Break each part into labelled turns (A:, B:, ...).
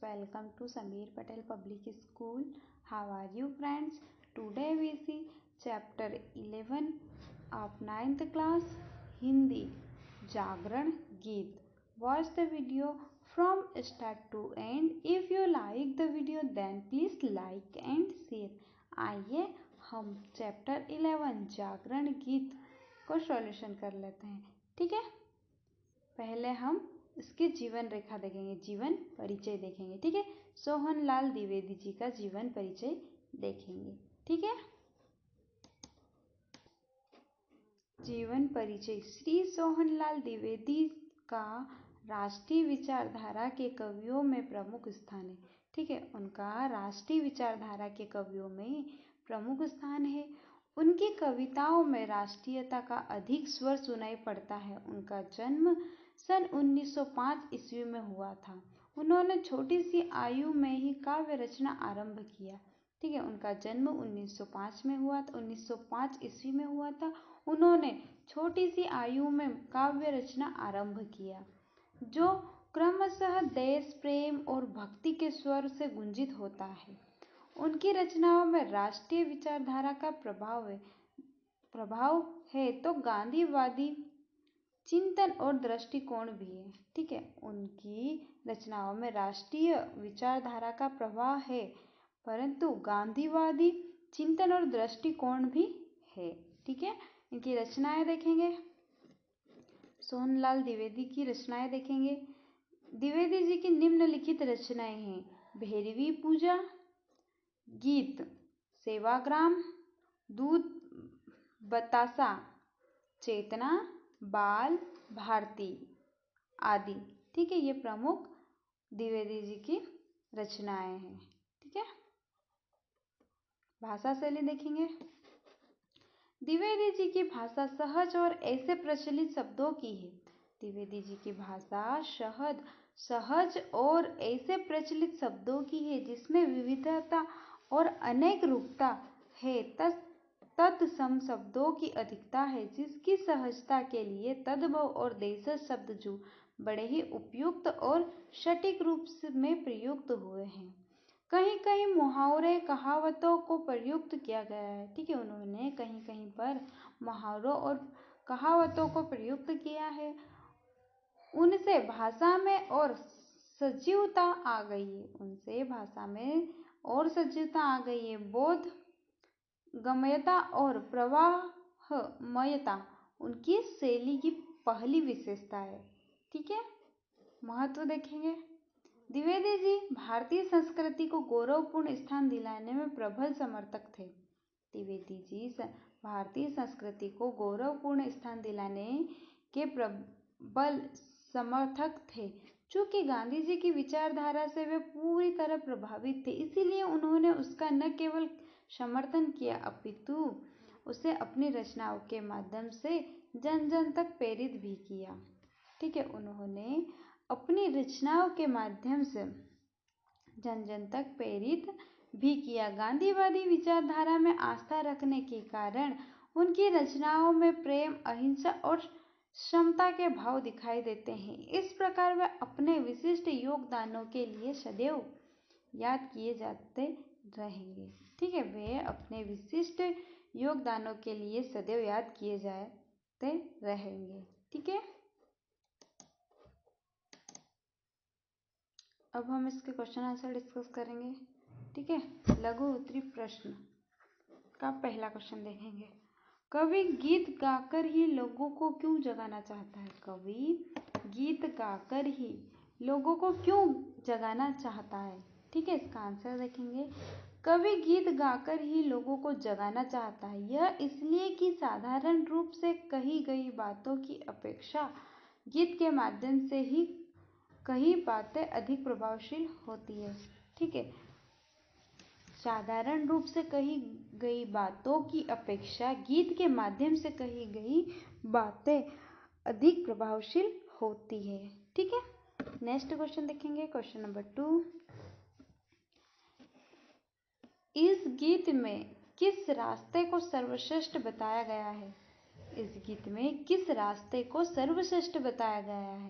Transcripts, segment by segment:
A: welcome to Sameer Patel Public School. How are you friends? Today we see chapter 11 of 9th class Hindi Jagran Geet. Watch the video from start to end. If you like the video then please like and share. आइए हम chapter 11 जागरण गीत को solution कर लेते हैं. ठीक है, पहले हम इसके जीवन रेखा देखेंगे, जीवन परिचय देखेंगे. ठीक है, सोहनलाल द्विवेदी जी का जीवन परिचय देखेंगे. ठीक है, जीवन परिचय. श्री सोहनलाल द्विवेदी का राष्ट्रीय विचारधारा के कवियों में प्रमुख स्थान है. ठीक है, उनका राष्ट्रीय विचारधारा के कवियों में प्रमुख स्थान है. उनकी कविताओं में राष्ट्रीयता का अधिक स्वर सुनाई पड़ता है. उनका जन्म सन 1905 ईस्वी में हुआ था. उन्होंने छोटी सी आयु में ही काव्य रचना आरंभ किया. ठीक है, उनका जन्म 1905 में हुआ था, 1905 ईस्वी में हुआ था. उन्होंने छोटी सी आयु में काव्य रचना आरंभ किया जो क्रमशः देश प्रेम और भक्ति के स्वर से गुंजित होता है. उनकी रचनाओं में राष्ट्रीय विचारधारा का प्रभाव है तो गांधीवादी चिंतन और दृष्टिकोण भी है. ठीक है, उनकी रचनाओं में राष्ट्रीय विचारधारा का प्रभाव है परंतु गांधीवादी चिंतन और दृष्टिकोण भी है. ठीक है, इनकी रचनाएं देखेंगे. सोहनलाल द्विवेदी की रचनाएं देखेंगे. द्विवेदी जी की निम्नलिखित रचनाएं हैं: भैरवी पूजा, गीत सेवाग्राम, दूध बतासा, चेतना, बाल भारती आदि. ठीक है, ये प्रमुख द्विवेदी जी की रचनाएं हैं. ठीक है, भाषा शैली देखेंगे. द्विवेदी जी की भाषा सहज और ऐसे प्रचलित शब्दों की है. द्विवेदी जी की भाषा सहज और ऐसे प्रचलित शब्दों की है जिसमें विविधता और अनेक रूपता है. तत्सम शब्दों की अधिकता है जिसकी सहजता के लिए तद्भव और देशज शब्द जो बड़े ही उपयुक्त और सटीक रूप में प्रयुक्त हुए हैं. कहीं कहीं मुहावरे कहावतों को प्रयुक्त किया गया है. ठीक है, उन्होंने कहीं कहीं पर मुहावरों और कहावतों को प्रयुक्त किया है. उनसे भाषा में और सजीवता आ गई है. उनसे भाषा में और सजीवता आ गई है. बोध गम्यता और प्रवाहमयता उनकी शैली की पहली विशेषता है. ठीक है, महत्व देखेंगे. द्विवेदी जी भारतीय संस्कृति को गौरवपूर्ण स्थान दिलाने में प्रबल समर्थक थे. द्विवेदी जी भारतीय संस्कृति को गौरवपूर्ण स्थान दिलाने के प्रबल समर्थक थे. चूंकि गांधी जी की विचारधारा से वे पूरी तरह प्रभावित थे इसीलिए उन्होंने उसका न केवल समर्थन किया अपितु उसे अपनी रचनाओं के माध्यम से जन जन तक प्रेरित भी किया. ठीक है, उन्होंने अपनी रचनाओं के माध्यम से जन जन तक प्रेरित भी किया. गांधीवादी विचारधारा में आस्था रखने के कारण उनकी रचनाओं में प्रेम, अहिंसा और समता के भाव दिखाई देते हैं. इस प्रकार वे अपने विशिष्ट योगदानों के लिए सदैव याद किए जाते रहेंगे. ठीक है, वे अपने विशिष्ट योगदानों के लिए सदैव याद किए जाते रहेंगे. ठीक है, अब हम इसके क्वेश्चन आंसर डिस्कस करेंगे. ठीक है, लघु उत्तरी प्रश्न का पहला क्वेश्चन देखेंगे. कवि गीत गाकर ही लोगों को क्यों जगाना चाहता है? कवि गीत गाकर ही लोगों को क्यों जगाना चाहता है? ठीक है, इसका आंसर देखेंगे. कवि गीत गाकर ही लोगों को जगाना चाहता है यह इसलिए कि साधारण रूप से कही गई बातों की अपेक्षा गीत के माध्यम से ही कई बातें अधिक प्रभावशील होती है. ठीक है, साधारण रूप से कही गई बातों की अपेक्षा गीत के माध्यम से कही गई बातें अधिक प्रभावशील होती है. ठीक है, नेक्स्ट क्वेश्चन देखेंगे. Question number 2. इस गीत में किस रास्ते को सर्वश्रेष्ठ बताया गया है? इस गीत में किस रास्ते को सर्वश्रेष्ठ बताया गया है?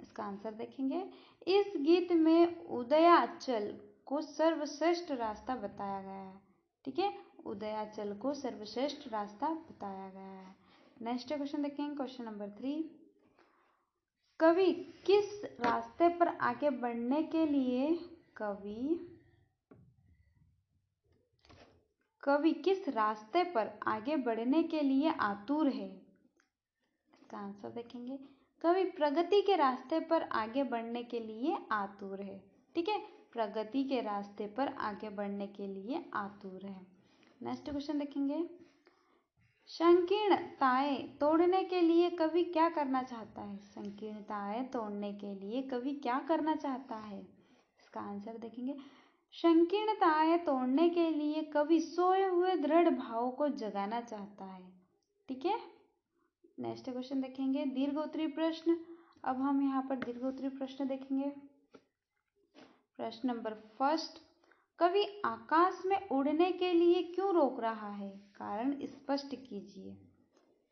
A: इसका आंसर देखेंगे। इस गीत में उदयाचल को सर्वश्रेष्ठ रास्ता बताया गया है। ठीक है, उदयाचल को सर्वश्रेष्ठ रास्ता बताया गया है। नेक्स्ट क्वेश्चन देखेंगे, क्वेश्चन नंबर 3। कवि किस रास्ते पर आगे बढ़ने के लिए कवि किस रास्ते पर आगे बढ़ने के लिए आतुर है? इसका आंसर देखेंगे। कवि प्रगति के रास्ते पर आगे बढ़ने के लिए आतुर है। ठीक है, प्रगति के रास्ते पर आगे बढ़ने के लिए आतुर है। नेक्स्ट क्वेश्चन देखेंगे। संकीर्णताएं तोड़ने के लिए कवि क्या करना चाहता है? संकीर्णताएं तोड़ने के लिए कवि क्या करना चाहता है? इसका आंसर देखेंगे। संकीर्णताएं तोड़ने के लिए कवि सोए हुए दृढ़ भाव को जगाना चाहता है। ठीक है, नेक्स्ट क्वेश्चन देखेंगे, दीर्घोत्तरी प्रश्न। अब हम यहाँ पर दीर्घोत्तरी प्रश्न देखेंगे। प्रश्न नंबर 1, कवि आकाश में उड़ने के लिए क्यों रोक रहा है? कारण स्पष्ट कीजिए।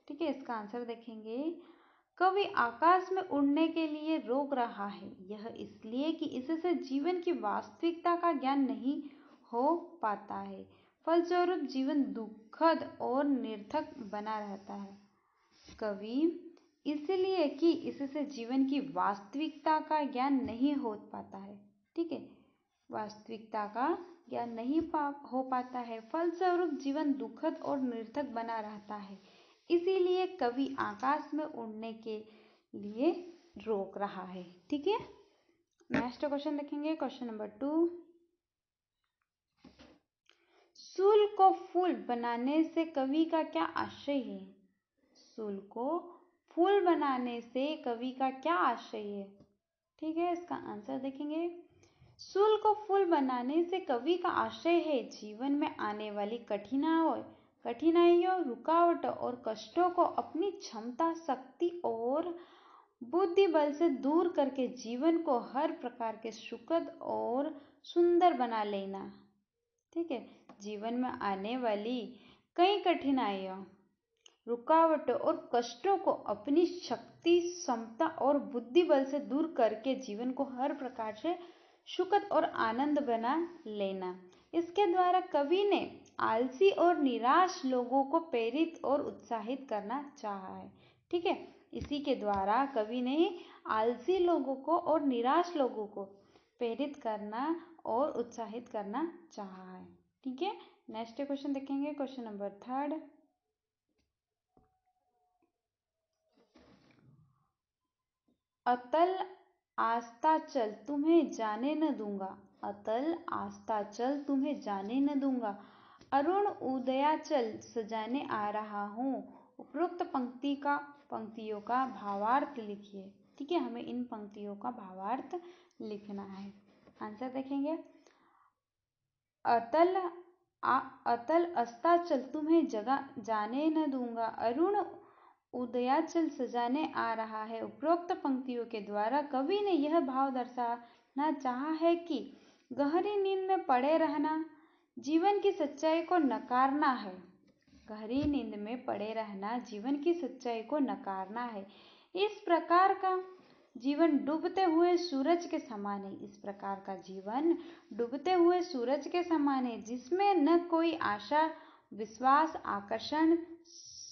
A: ठीक है, इसका आंसर देखेंगे। कवि आकाश में उड़ने के लिए रोक रहा है, यह इसलिए कि इससे जीवन की वास्तविकता का ज्ञान नहीं हो पाता है, फलस्वरूप जीवन दुखद और निरर्थक बना रहता है। कवि इसलिए कि इससे जीवन की वास्तविकता का ज्ञान नहीं हो पाता है। ठीक है, वास्तविकता का ज्ञान नहीं हो पाता है, फलस्वरूप जीवन दुखद और निरर्थक बना रहता है, इसीलिए कवि आकाश में उड़ने के लिए रोक रहा है। ठीक है, नेक्स्ट क्वेश्चन देखेंगे, क्वेश्चन नंबर 2। सूल को फूल बनाने से कवि का क्या आशय है? सूल को फूल बनाने से कवि का क्या आशय है? ठीक है, इसका आंसर देखेंगे। सूल को फूल बनाने से कवि का आशय है जीवन में आने वाली कठिनाइयों, रुकावटों और कष्टों को अपनी क्षमता, शक्ति और बुद्धि बल से दूर करके जीवन को हर प्रकार के सुखद और सुंदर बना लेना। ठीक है, जीवन में आने वाली कई कठिनाइयों, रुकावटों और कष्टों को अपनी शक्ति, क्षमता और बुद्धि बल से दूर करके जीवन को हर प्रकार से सुखद और आनंद बना लेना। इसके द्वारा कवि ने आलसी और निराश लोगों को प्रेरित और उत्साहित करना चाहा है। ठीक है, इसी के द्वारा कवि ने आलसी लोगों को और निराश लोगों को प्रेरित करना और उत्साहित करना चाहा है। ठीक है, नेक्स्ट क्वेश्चन देखेंगे, क्वेश्चन नंबर 3। अतल आस्ताचल तुम्हें जाने न दूंगा, अतल आस्ताचल तुम्हें जाने न दूंगा, अरुण उदयाचल सजाने आ रहा हूँ। उपरोक्त पंक्तियों का भावार्थ लिखिए। ठीक है, हमें इन पंक्तियों का भावार्थ लिखना है। आंसर देखेंगे। अतल अस्ताचल तुम्हें जाने न दूंगा, अरुण उदयाचल सजाने आ रहा है। उपरोक्त पंक्तियों के द्वारा कवि ने यह भाव दर्शाना चाहा है कि गहरी नींद में पड़े रहना जीवन की सच्चाई को नकारना है। गहरी नींद में पड़े रहना जीवन की सच्चाई को नकारना है। इस प्रकार का जीवन डूबते हुए सूरज के समान है। इस प्रकार का जीवन डूबते हुए सूरज के समान है, जिसमें न कोई आशा, विश्वास, आकर्षण,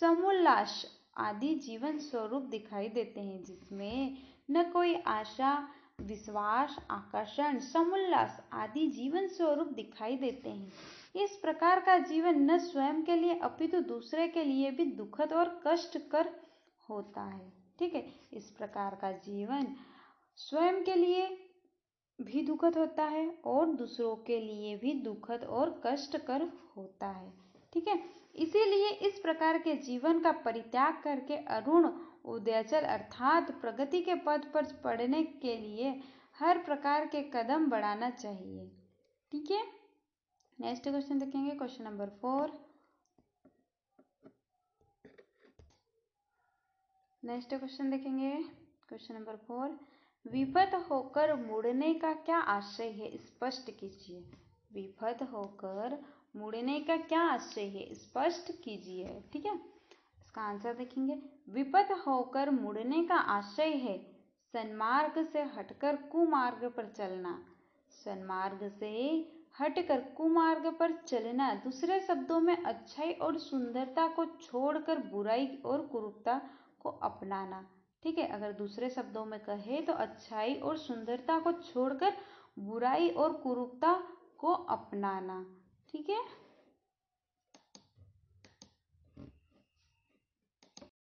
A: समुल्लास आदि जीवन स्वरूप दिखाई देते हैं। जिसमें न कोई आशा, विश्वास, आकर्षण, समुल्लास आदि जीवन स्वरूप दिखाई देते हैं। इस प्रकार का जीवन न स्वयं के लिए अपितु दूसरे के लिए भी दुखद और कष्टकर होता है। ठीक है, इस प्रकार का जीवन स्वयं के लिए भी दुखद होता है और दूसरों के लिए भी दुखद और कष्टकर होता है। ठीक है, इसीलिए इस प्रकार के जीवन का परित्याग करके अरुण उदयाचल अर्थात प्रगति के पथ पर पड़ने के लिए हर प्रकार के कदम बढ़ाना चाहिए। ठीक है, नेक्स्ट क्वेश्चन देखेंगे, क्वेश्चन नंबर 4। नेक्स्ट क्वेश्चन देखेंगे, क्वेश्चन नंबर 4। विफल होकर मुड़ने का क्या आशय है, स्पष्ट कीजिए। विफल होकर मुड़ने का क्या आशय है, स्पष्ट कीजिए। ठीक है, इसका आंसर देखेंगे। विफल होकर मुड़ने का आशय है सन्मार्ग से हटकर कुमार्ग पर चलना, सन्मार्ग से हटकर कुमार्ग पर चलना। दूसरे शब्दों में अच्छाई और सुंदरता को छोड़कर बुराई और कुरूपता को अपनाना। ठीक है, अगर दूसरे शब्दों में कहे तो अच्छाई और सुंदरता को छोड़कर बुराई और कुरूपता को अपनाना। ठीक है।